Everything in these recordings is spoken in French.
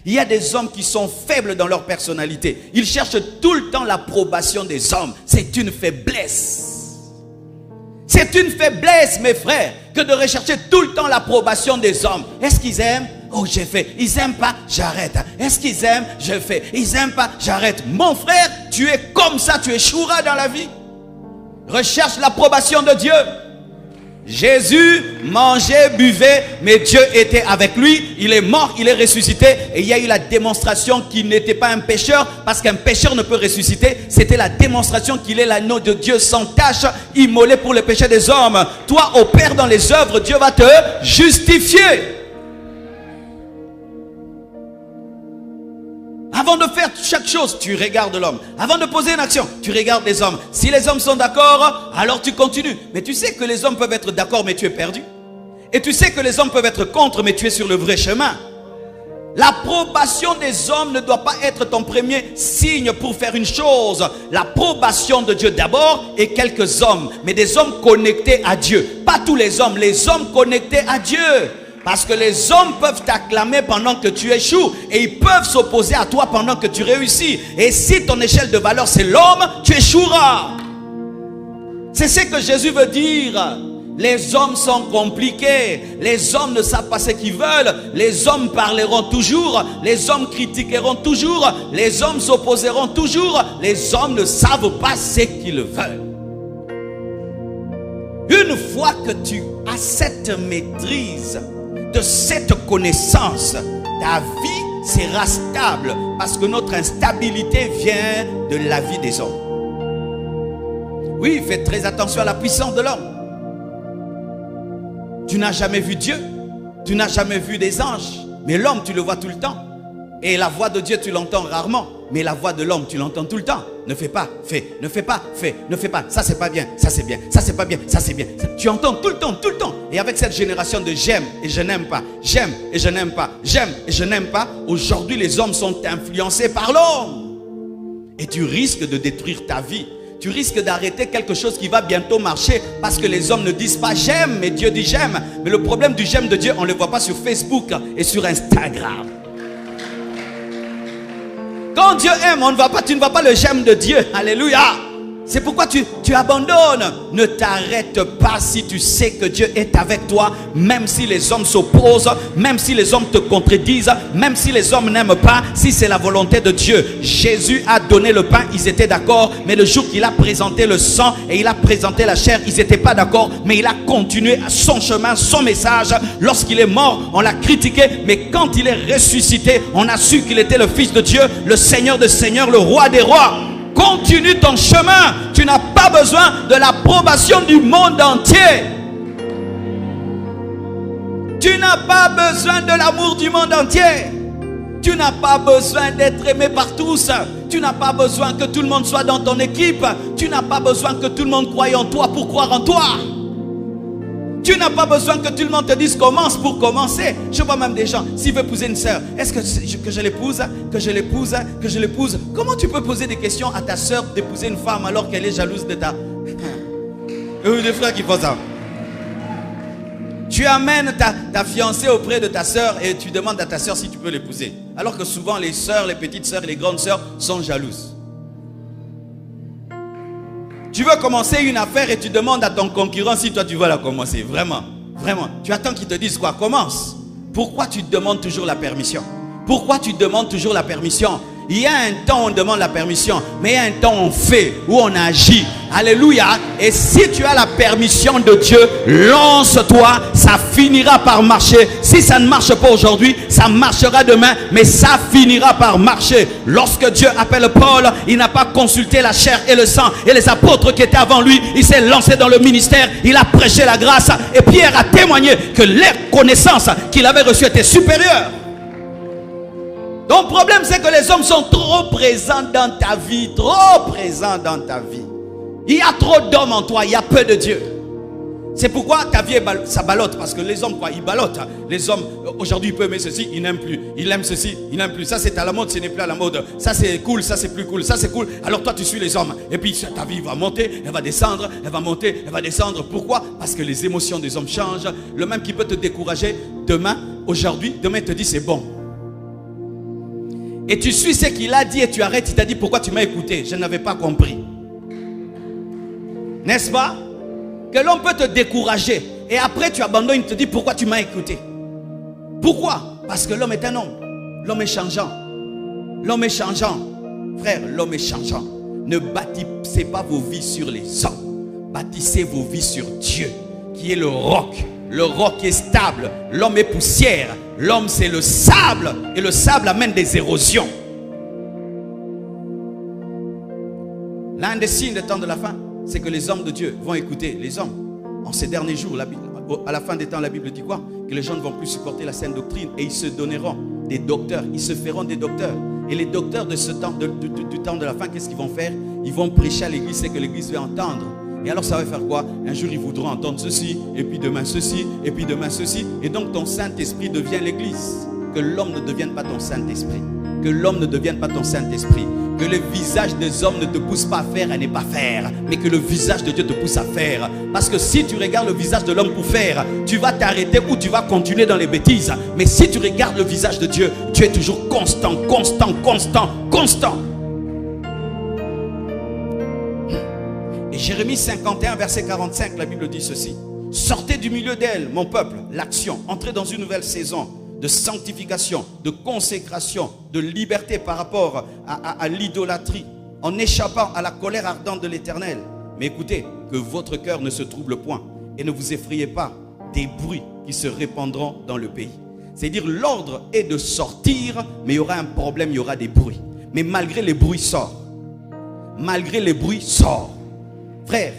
Il y a des hommes qui sont faibles dans leur personnalité. Ils cherchent tout le temps l'approbation des hommes. C'est une faiblesse. C'est une faiblesse, mes frères, que de rechercher tout le temps l'approbation des hommes. Est-ce qu'ils aiment? Oh, j'ai fait. Ils n'aiment pas? J'arrête. Est-ce qu'ils aiment? Je fais. Ils n'aiment pas? J'arrête. Mon frère, tu es comme ça, tu échoueras dans la vie. Recherche l'approbation de Dieu. Jésus mangeait, buvait, mais Dieu était avec lui. Il est mort, il est ressuscité. Et il y a eu la démonstration qu'il n'était pas un pécheur, parce qu'un pécheur ne peut ressusciter. C'était la démonstration qu'il est l'agneau de Dieu sans tache, immolé pour le péché des hommes. Toi, opère dans les œuvres, Dieu va te justifier. Avant de faire chaque chose, tu regardes l'homme. Avant de poser une action, tu regardes les hommes. Si les hommes sont d'accord, alors tu continues. Mais tu sais que les hommes peuvent être d'accord, mais tu es perdu. Et tu sais que les hommes peuvent être contre, mais tu es sur le vrai chemin. L'approbation des hommes ne doit pas être ton premier signe pour faire une chose. L'approbation de Dieu d'abord et quelques hommes. Mais des hommes connectés à Dieu. Pas tous les hommes connectés à Dieu. Parce que les hommes peuvent t'acclamer pendant que tu échoues. Et ils peuvent s'opposer à toi pendant que tu réussis. Et si ton échelle de valeur c'est l'homme, tu échoueras. C'est ce que Jésus veut dire. Les hommes sont compliqués. Les hommes ne savent pas ce qu'ils veulent. Les hommes parleront toujours. Les hommes critiqueront toujours. Les hommes s'opposeront toujours. Les hommes ne savent pas ce qu'ils veulent. Une fois que tu as cette maîtrise de cette connaissance, ta vie sera stable, parce que notre instabilité vient de la vie des hommes. Oui, faites très attention à la puissance de l'homme. Tu n'as jamais vu Dieu, tu n'as jamais vu des anges, mais l'homme tu le vois tout le temps. Et la voix de Dieu tu l'entends rarement, mais la voix de l'homme tu l'entends tout le temps. Ne fais pas, fais, ne fais pas, fais, ne fais pas. Ça c'est pas bien, ça c'est bien, ça c'est pas bien, ça c'est bien. Tu entends tout le temps, tout le temps. Et avec cette génération de j'aime et je n'aime pas, j'aime et je n'aime pas, j'aime et je n'aime pas, aujourd'hui les hommes sont influencés par l'homme. Et tu risques de détruire ta vie. Tu risques d'arrêter quelque chose qui va bientôt marcher, parce que les hommes ne disent pas j'aime, mais Dieu dit j'aime. Mais le problème du j'aime de Dieu, on ne le voit pas sur Facebook et sur Instagram. Quand Dieu aime, on ne va pas, tu ne vois pas le j'aime de Dieu. Alléluia. C'est pourquoi tu abandonnes. Ne t'arrête pas si tu sais que Dieu est avec toi. Même si les hommes s'opposent, même si les hommes te contredisent, même si les hommes n'aiment pas, si c'est la volonté de Dieu. Jésus a donné le pain, ils étaient d'accord. Mais le jour qu'il a présenté le sang et il a présenté la chair, ils n'étaient pas d'accord. Mais il a continué son chemin, son message. Lorsqu'il est mort, on l'a critiqué. Mais quand il est ressuscité, on a su qu'il était le Fils de Dieu, le Seigneur des Seigneurs, le Roi des Rois. Continue ton chemin. Tu n'as pas besoin de l'approbation du monde entier. Tu n'as pas besoin de l'amour du monde entier. Tu n'as pas besoin d'être aimé par tous. Tu n'as pas besoin que tout le monde soit dans ton équipe. Tu n'as pas besoin que tout le monde croie en toi pour croire en toi. Tu n'as pas besoin que tout le monde te dise commence pour commencer. Je vois même des gens, s'il veut épouser une sœur, est-ce que je l'épouse, que je l'épouse, que je l'épouse? Comment tu peux poser des questions à ta sœur d'épouser une femme alors qu'elle est jalouse de ta... Des frères qui font ça. Tu amènes ta fiancée auprès de ta sœur et tu demandes à ta sœur si tu peux l'épouser. Alors que souvent les sœurs, les petites sœurs et les grandes sœurs sont jalouses. Tu veux commencer une affaire et tu demandes à ton concurrent si toi tu veux la commencer. Vraiment, vraiment. Tu attends qu'il te dise quoi? Commence. Pourquoi tu demandes toujours la permission? Pourquoi tu demandes toujours la permission? Il y a un temps où on demande la permission, mais il y a un temps où on fait, où on agit. Alléluia. Et si tu as la permission de Dieu, lance-toi, ça finira par marcher. Si ça ne marche pas aujourd'hui, ça marchera demain, mais ça finira par marcher. Lorsque Dieu appelle Paul, il n'a pas consulté la chair et le sang et les apôtres qui étaient avant lui. Il s'est lancé dans le ministère, il a prêché la grâce. Et Pierre a témoigné que les connaissances qu'il avait reçues étaient supérieures. Ton problème, c'est que les hommes sont trop présents dans ta vie. Trop présents dans ta vie. Il y a trop d'hommes en toi, il y a peu de Dieu. C'est pourquoi ta vie, ça ballotte. Parce que les hommes, quoi, ils ballottent. Les hommes, aujourd'hui, ils peuvent aimer ceci, ils n'aiment plus. Ils aiment ceci, ils n'aiment plus. Ça, c'est à la mode, ce n'est plus à la mode. Ça, c'est cool, ça, c'est plus cool. Ça, c'est cool. Alors toi, tu suis les hommes. Et puis, ta vie va monter, elle va descendre, elle va monter, elle va descendre. Pourquoi? Parce que les émotions des hommes changent. Le même qui peut te décourager demain, aujourd'hui, demain, il te dit c'est bon. Et tu suis ce qu'il a dit et tu arrêtes. Il t'a dit pourquoi tu m'as écouté. Je n'avais pas compris. N'est-ce pas? Que l'homme peut te décourager. Et après tu abandonnes, il te dit pourquoi tu m'as écouté. Pourquoi? Parce que l'homme est un homme. L'homme est changeant. L'homme est changeant. Frère, l'homme est changeant. Ne bâtissez pas vos vies sur les hommes. Bâtissez vos vies sur Dieu, qui est le roc. Le roc est stable. L'homme est poussière. L'homme c'est le sable. Et le sable amène des érosions. L'un des signes des temps de la fin, c'est que les hommes de Dieu vont écouter les hommes. En ces derniers jours, à la fin des temps, la Bible dit quoi? Que les gens ne vont plus supporter la saine doctrine et ils se donneront des docteurs. Ils se feront des docteurs. Et les docteurs de ce temps, du temps de la fin, qu'est-ce qu'ils vont faire? Ils vont prêcher à l'église, c'est que l'église va entendre. Et alors ça va faire quoi? Un jour ils voudront entendre ceci, et puis demain ceci, et puis demain ceci. Et donc ton Saint-Esprit devient l'église. Que l'homme ne devienne pas ton Saint-Esprit. Que l'homme ne devienne pas ton Saint-Esprit. Que le visage des hommes ne te pousse pas à faire et ne pas faire. Mais que le visage de Dieu te pousse à faire. Parce que si tu regardes le visage de l'homme pour faire, tu vas t'arrêter ou tu vas continuer dans les bêtises. Mais si tu regardes le visage de Dieu, Dieu est toujours constant, constant, constant, constant. Et Jérémie 51, verset 45, la Bible dit ceci. Sortez du milieu d'elle, mon peuple, l'action. Entrez dans une nouvelle saison de sanctification, de consécration, de liberté par rapport à l'idolâtrie, en échappant à la colère ardente de l'Éternel. Mais écoutez, que votre cœur ne se trouble point et ne vous effrayez pas des bruits qui se répandront dans le pays. C'est-à-dire l'ordre est de sortir, mais il y aura un problème, il y aura des bruits. Mais malgré les bruits, sort. Malgré les bruits, sort. Frère,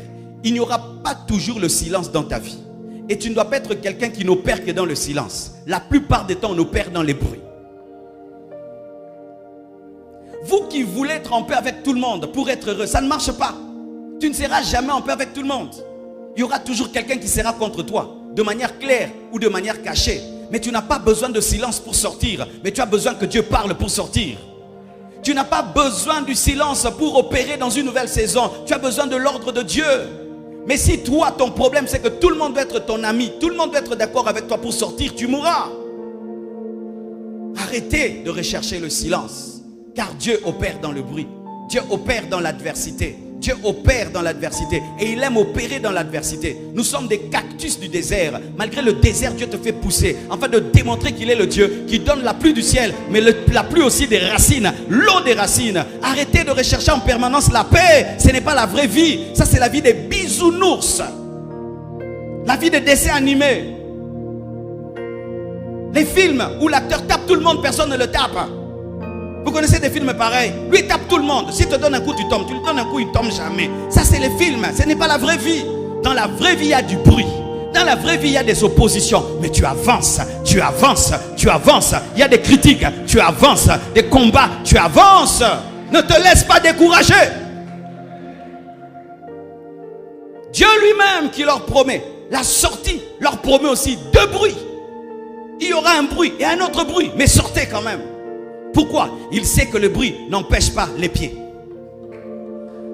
il n'y aura pas toujours le silence dans ta vie. Et tu ne dois pas être quelqu'un qui n'opère que dans le silence. La plupart des temps, on opère dans les bruits. Vous qui voulez être en paix avec tout le monde pour être heureux, ça ne marche pas. Tu ne seras jamais en paix avec tout le monde. Il y aura toujours quelqu'un qui sera contre toi, de manière claire ou de manière cachée. Mais tu n'as pas besoin de silence pour sortir, mais tu as besoin que Dieu parle pour sortir. Tu n'as pas besoin du silence pour opérer dans une nouvelle saison. Tu as besoin de l'ordre de Dieu. Mais si toi, ton problème, c'est que tout le monde doit être ton ami, tout le monde doit être d'accord avec toi pour sortir, tu mourras. Arrêtez de rechercher le silence, car Dieu opère dans le bruit. Dieu opère dans l'adversité. Dieu opère dans l'adversité et il aime opérer dans l'adversité. Nous sommes des cactus du désert. Malgré le désert, Dieu te fait pousser afin de démontrer qu'il est le Dieu qui donne la pluie du ciel, mais la pluie aussi des racines, l'eau des racines. Arrêtez de rechercher en permanence la paix. Ce n'est pas la vraie vie. Ça, c'est la vie des bisounours. La vie des dessins animés. Les films où l'acteur tape tout le monde, personne ne le tape. Vous connaissez des films pareils? Lui il tape tout le monde. S'il te donne un coup, tu tombes. Tu lui donnes un coup, il ne tombe jamais. Ça, c'est les films. Ce n'est pas la vraie vie. Dans la vraie vie, il y a du bruit. Dans la vraie vie, il y a des oppositions. Mais tu avances, tu avances, tu avances. Il y a des critiques, tu avances. Des combats, tu avances. Ne te laisse pas décourager. Dieu lui-même qui leur promet la sortie, leur promet aussi deux bruits. Il y aura un bruit et un autre bruit. Mais sortez quand même. Pourquoi? Il sait que le bruit n'empêche pas les pieds.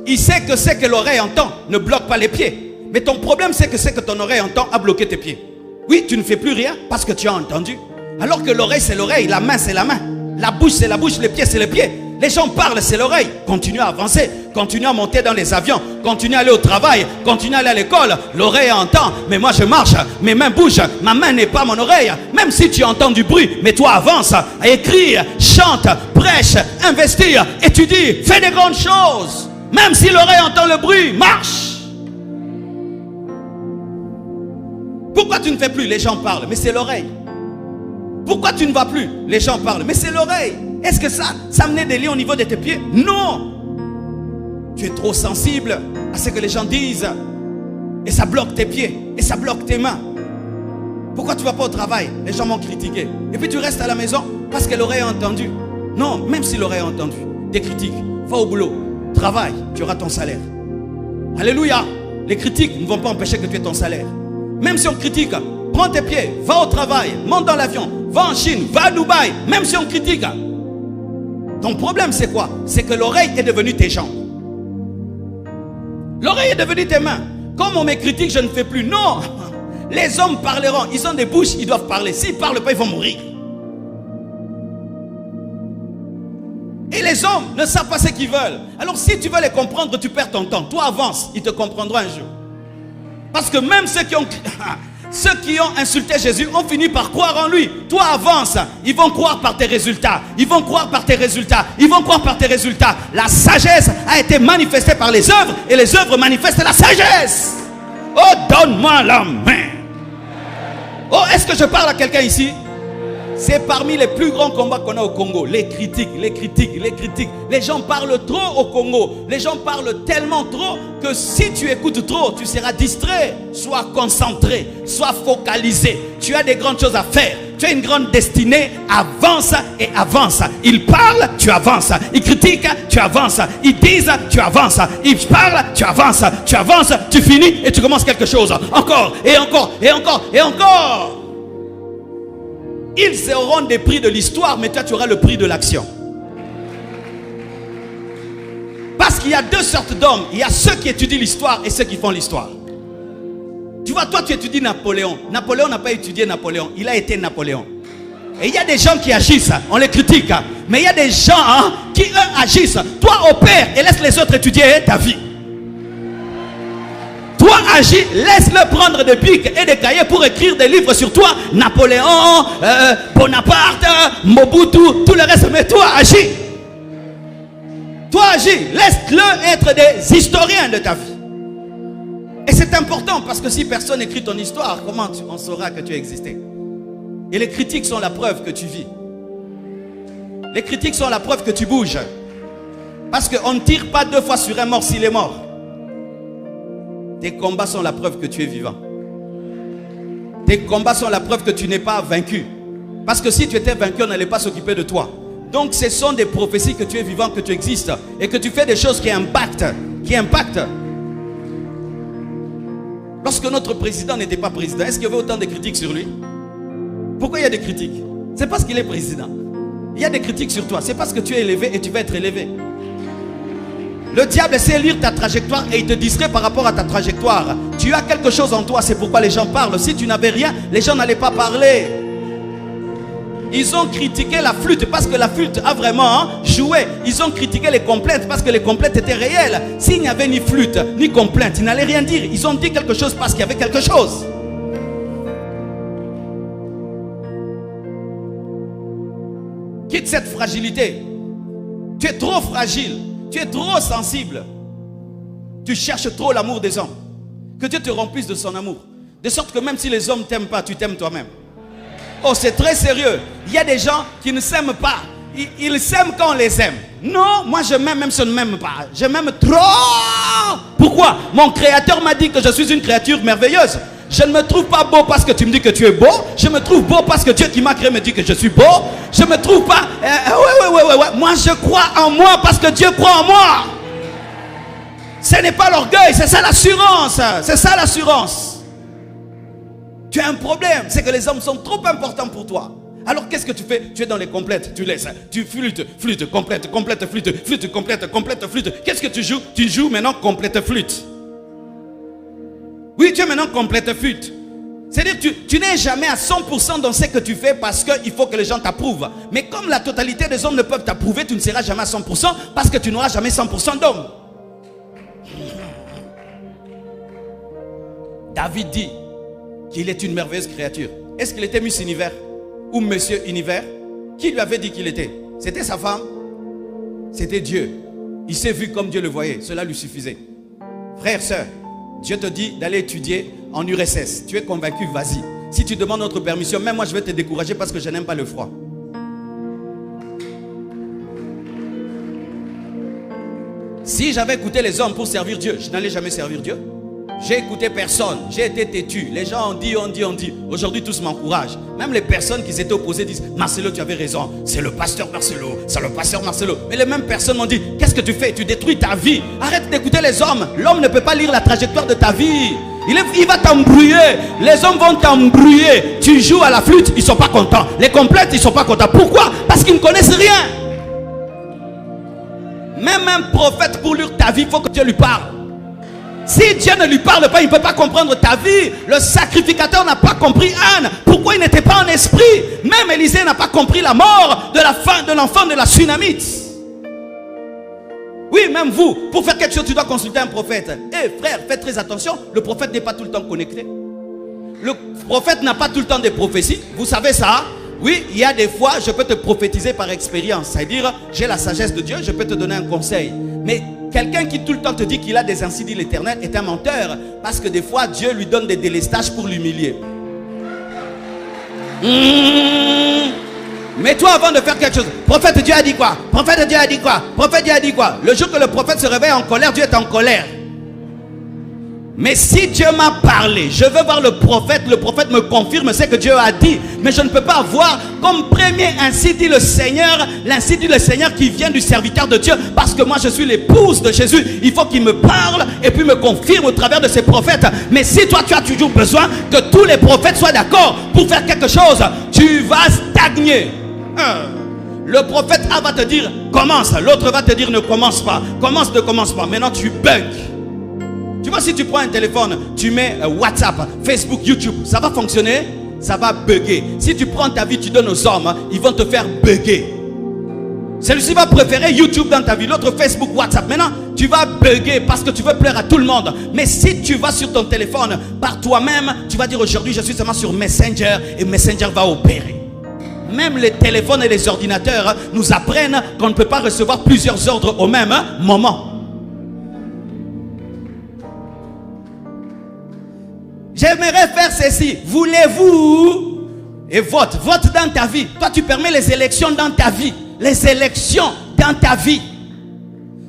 Il sait que ce que l'oreille entend ne bloque pas les pieds. Mais ton problème, c'est que ce que ton oreille entend a bloqué tes pieds. Oui, tu ne fais plus rien parce que tu as entendu. Alors que l'oreille, c'est l'oreille, la main, c'est la main. La bouche, c'est la bouche, les pieds, c'est les pieds. Les gens parlent, c'est l'oreille. Continue à avancer, continue à monter dans les avions, continue à aller au travail, continue à aller à l'école. L'oreille entend, mais moi je marche, mes mains bougent, ma main n'est pas mon oreille. Même si tu entends du bruit, mais toi avance, écris, chante, prêche, investis, étudie, fais des grandes choses. Même si l'oreille entend le bruit, marche. Pourquoi tu ne fais plus? Les gens parlent, mais c'est l'oreille. Pourquoi tu ne vas plus? Les gens parlent, mais c'est l'oreille. Est-ce que ça amenait des liens au niveau de tes pieds? Non. Tu es trop sensible à ce que les gens disent. Et ça bloque tes pieds. Et ça bloque tes mains. Pourquoi tu ne vas pas au travail? Les gens m'ont critiqué. Et puis tu restes à la maison parce que l'oreille a entendu. Non, même si l'oreille a entendu des critiques, va au boulot, travaille, tu auras ton salaire. Alléluia. Les critiques ne vont pas empêcher que tu aies ton salaire. Même si on critique, prends tes pieds, va au travail, monte dans l'avion, va en Chine, va à Dubaï. Même si on critique, ton problème c'est quoi? C'est que l'oreille est devenue tes jambes. L'oreille est devenue tes mains. Comme on me critique, je ne fais plus. Non. Les hommes parleront. Ils ont des bouches, ils doivent parler. S'ils ne parlent pas, ils vont mourir. Et les hommes ne savent pas ce qu'ils veulent. Alors si tu veux les comprendre, tu perds ton temps. Toi avance, ils te comprendront un jour. Parce que même ceux qui ont insulté Jésus ont fini par croire en lui. Toi avance, ils vont croire par tes résultats. Ils vont croire par tes résultats. Ils vont croire par tes résultats. La sagesse a été manifestée par les œuvres et les œuvres manifestent la sagesse. Oh, donne-moi la main. Oh, est-ce que je parle à quelqu'un ici? C'est parmi les plus grands combats qu'on a au Congo. Les critiques, les critiques, les critiques. Les gens parlent trop au Congo. Les gens parlent tellement trop que si tu écoutes trop, tu seras distrait. Sois concentré, sois focalisé. Tu as des grandes choses à faire. Tu as une grande destinée. Avance et avance. Ils parlent, tu avances. Ils critiquent, tu avances. Ils disent, tu avances. Ils parlent, tu avances. Tu avances, tu finis et tu commences quelque chose. Encore et encore et encore et encore. Ils auront des prix de l'histoire, mais toi tu auras le prix de l'action. Parce qu'il y a deux sortes d'hommes. Il y a ceux qui étudient l'histoire et ceux qui font l'histoire. Tu vois, toi tu étudies Napoléon. Napoléon n'a pas étudié Napoléon, il a été Napoléon. Et il y a des gens qui agissent, on les critique. Mais il y a des gens qui eux agissent. Toi opère et laisse les autres étudier ta vie. Toi agis, laisse-le prendre des pics et des cahiers pour écrire des livres sur toi. Napoléon, Bonaparte, Mobutu, tout le reste. Mais toi agis. Toi agis, laisse-le être des historiens de ta vie. Et c'est important parce que si personne n'écrit ton histoire, comment on saura que tu as existé? Et les critiques sont la preuve que tu vis. Les critiques sont la preuve que tu bouges. Parce qu'on ne tire pas deux fois sur un mort s'il est mort. Tes combats sont la preuve que tu es vivant. Tes combats sont la preuve que tu n'es pas vaincu. Parce que si tu étais vaincu, on n'allait pas s'occuper de toi. Donc ce sont des prophéties que tu es vivant, que tu existes. Et que tu fais des choses qui impactent. Lorsque notre président n'était pas président, est-ce qu'il y avait autant de critiques sur lui? Pourquoi il y a des critiques? C'est parce qu'il est président. Il y a des critiques sur toi. C'est parce que tu es élevé et tu vas être élevé. Le diable sait lire ta trajectoire et il te distrait par rapport à ta trajectoire. Tu as quelque chose en toi, c'est pourquoi les gens parlent. Si tu n'avais rien, les gens n'allaient pas parler. Ils ont critiqué la flûte parce que la flûte a vraiment joué. Ils ont critiqué les complètes parce que les complètes étaient réelles. S'il n'y avait ni flûte, ni complète, ils n'allaient rien dire. Ils ont dit quelque chose parce qu'il y avait quelque chose. Quitte cette fragilité. Tu es trop fragile. Tu es trop sensible. Tu cherches trop l'amour des hommes. Que Dieu te remplisse de son amour. De sorte que même si les hommes ne t'aiment pas, tu t'aimes toi-même. Oh, c'est très sérieux. Il y a des gens qui ne s'aiment pas. Ils s'aiment quand on les aime. Non, moi je m'aime même si on ne m'aime pas. Je m'aime trop. Pourquoi? Mon créateur m'a dit que je suis une créature merveilleuse. Je ne me trouve pas beau parce que tu me dis que tu es beau. Je me trouve beau parce que Dieu qui m'a créé me dit que je suis beau. Je me trouve pas... ouais. Moi je crois en moi parce que Dieu croit en moi. Ce n'est pas l'orgueil, c'est ça l'assurance. C'est ça l'assurance. Tu as un problème, c'est que les hommes sont trop importants pour toi. Alors qu'est-ce que tu fais? Tu es dans les complètes, tu laisses. Tu flûtes, complète, flûte, complète, flûte. Qu'est-ce que tu joues? Tu joues maintenant complète flûte. Oui, tu es maintenant complète flûte. C'est-à-dire que tu n'es jamais à 100% dans ce que tu fais parce qu'il faut que les gens t'approuvent. Mais comme la totalité des hommes ne peuvent t'approuver, tu ne seras jamais à 100% parce que tu n'auras jamais 100% d'hommes. David dit qu'il est une merveilleuse créature. Est-ce qu'il était Miss Univers ou Monsieur Univers? Qui lui avait dit qu'il était? C'était sa femme? C'était Dieu. Il s'est vu comme Dieu le voyait. Cela lui suffisait. Frère, sœur, Dieu te dit d'aller étudier en URSS. Tu es convaincu, vas-y. Si tu demandes notre permission, même moi je vais te décourager parce que je n'aime pas le froid. Si j'avais écouté les hommes pour servir Dieu, je n'allais jamais servir Dieu. J'ai écouté personne, j'ai été têtu. Les gens ont dit. Aujourd'hui, tous m'encouragent. Même les personnes qui s'étaient opposées disent: Marcelo, tu avais raison. C'est le pasteur Marcelo. C'est le pasteur Marcelo. Mais les mêmes personnes m'ont dit: qu'est-ce que tu fais? Tu détruis ta vie. Arrête d'écouter les hommes. L'homme ne peut pas lire la trajectoire de ta vie. Il va t'embrouiller. Les hommes vont t'embrouiller. Tu joues à la flûte, ils ne sont pas contents. Les complètes, ils ne sont pas contents. Pourquoi? Parce qu'ils ne connaissent rien. Même un prophète, pour lire ta vie, il faut que Dieu lui parle. Si Dieu ne lui parle pas, il ne peut pas comprendre ta vie. Le sacrificateur n'a pas compris Anne. Pourquoi il n'était pas en esprit? Même Élisée n'a pas compris la mort de l'enfant de la Sunamite. Oui, même vous, pour faire quelque chose, tu dois consulter un prophète. Eh frère, faites très attention, le prophète n'est pas tout le temps connecté. Le prophète n'a pas tout le temps des prophéties. Vous savez ça? Oui, il y a des fois, je peux te prophétiser par expérience. C'est-à-dire, j'ai la sagesse de Dieu, je peux te donner un conseil. Mais quelqu'un qui tout le temps te dit qu'il a des ainsi dit l'Éternel est un menteur. Parce que des fois, Dieu lui donne des délestages pour l'humilier. Mais toi, avant de faire quelque chose, prophète, Dieu a dit quoi? Prophète, Dieu a dit quoi? Prophète, Dieu a dit quoi? Le jour que le prophète se réveille en colère, Dieu est en colère. Mais si Dieu m'a parlé, je veux voir le prophète me confirme ce que Dieu a dit. Mais je ne peux pas voir comme premier ainsi dit le Seigneur, l'ainsi dit le Seigneur qui vient du serviteur de Dieu. Parce que moi je suis l'épouse de Jésus. Il faut qu'il me parle et puis me confirme au travers de ses prophètes. Mais si toi tu as toujours besoin que tous les prophètes soient d'accord pour faire quelque chose, tu vas stagner. Le prophète A va te dire commence, l'autre va te dire ne commence pas. Commence, ne commence pas. Maintenant tu bugs. Tu vois, si tu prends un téléphone, tu mets WhatsApp, Facebook, YouTube, ça va fonctionner, ça va bugger. Si tu prends ta vie, tu donnes aux hommes, ils vont te faire bugger. Celui-ci va préférer YouTube dans ta vie, l'autre Facebook, WhatsApp. Maintenant, tu vas bugger parce que tu veux plaire à tout le monde. Mais si tu vas sur ton téléphone par toi-même, tu vas dire aujourd'hui, je suis seulement sur Messenger et Messenger va opérer. Même les téléphones et les ordinateurs nous apprennent qu'on ne peut pas recevoir plusieurs ordres au même moment. J'aimerais faire ceci. Voulez-vous? Et vote. Vote dans ta vie. Toi, tu permets les élections dans ta vie. Les élections dans ta vie.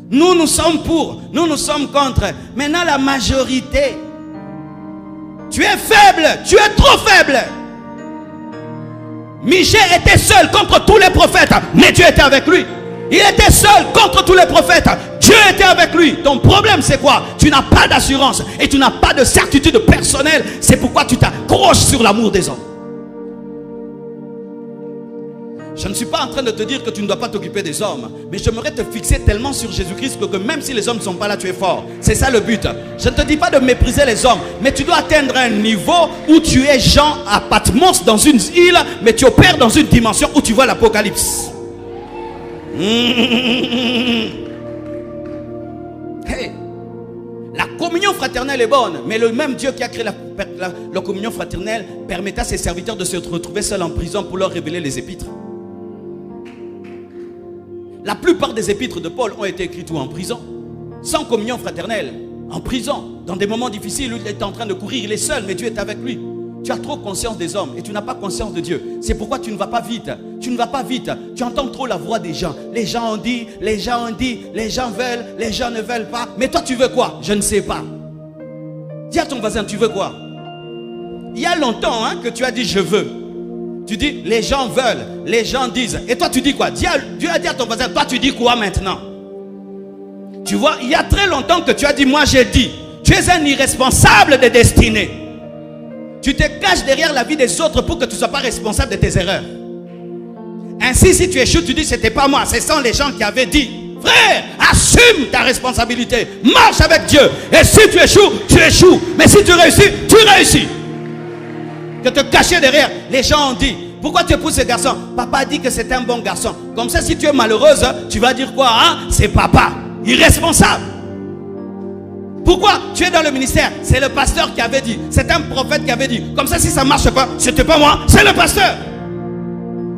Nous sommes pour. Nous sommes contre. Maintenant, la majorité. Tu es faible. Tu es trop faible. Michée était seul contre tous les prophètes. Mais Dieu était avec lui. Il était seul contre tous les prophètes. Dieu était avec lui. Ton problème c'est quoi? Tu n'as pas d'assurance et tu n'as pas de certitude personnelle. C'est pourquoi tu t'accroches sur l'amour des hommes. Je ne suis pas en train de te dire que tu ne dois pas t'occuper des hommes. Mais j'aimerais te fixer tellement sur Jésus-Christ que même si les hommes ne sont pas là, tu es fort. C'est ça le but. Je ne te dis pas de mépriser les hommes. Mais tu dois atteindre un niveau où tu es Jean à Patmos dans une île. Mais tu opères dans une dimension où tu vois l'Apocalypse. Hey, la communion fraternelle est bonne, mais le même Dieu qui a créé la communion fraternelle permettait à ses serviteurs de se retrouver seuls en prison pour leur révéler les épîtres. La plupart des épîtres de Paul ont été écrites en prison, sans communion fraternelle, en prison, dans des moments difficiles où il est en train de courir, il est seul, mais Dieu est avec lui. Tu as trop conscience des hommes et tu n'as pas conscience de Dieu. C'est pourquoi tu ne vas pas vite. Tu ne vas pas vite. Tu entends trop la voix des gens. Les gens ont dit, les gens ont dit, les gens veulent, les gens ne veulent pas. Mais toi tu veux quoi? Je ne sais pas. Dis à ton voisin, tu veux quoi? Il y a longtemps que tu as dit je veux. Tu dis les gens veulent, les gens disent. Et toi tu dis quoi? Dieu a dit à ton voisin, toi tu dis quoi maintenant? Tu vois, il y a très longtemps que tu as dit moi j'ai dit. Tu es un irresponsable de destinée. Tu te caches derrière la vie des autres pour que tu ne sois pas responsable de tes erreurs. Ainsi, si tu échoues, tu dis c'était pas moi, ce sont les gens qui avaient dit. Frère, assume ta responsabilité. Marche avec Dieu. Et si tu échoues, tu échoues. Mais si tu réussis, tu réussis. Que te cacher derrière, les gens ont dit. Pourquoi tu épouses ce garçon? Papa dit que c'est un bon garçon. Comme ça, si tu es malheureuse, tu vas dire quoi? C'est papa. Irresponsable. Pourquoi tu es dans le ministère? C'est le pasteur qui avait dit. C'est un prophète qui avait dit. Comme ça, si ça ne marche pas, c'était pas moi, c'est le pasteur.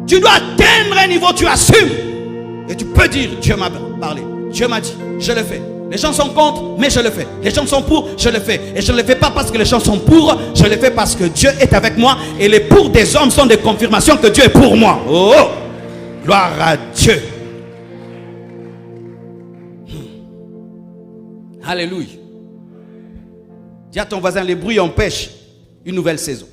Tu dois atteindre un niveau, tu assumes. Et tu peux dire, Dieu m'a parlé. Dieu m'a dit, je le fais. Les gens sont contre, mais je le fais. Les gens sont pour, je le fais. Et je ne le fais pas parce que les gens sont pour, je le fais parce que Dieu est avec moi. Et les pour des hommes sont des confirmations que Dieu est pour moi. Oh, gloire à Dieu. Alléluia. Dis à ton voisin, les bruits empêchent une nouvelle saison.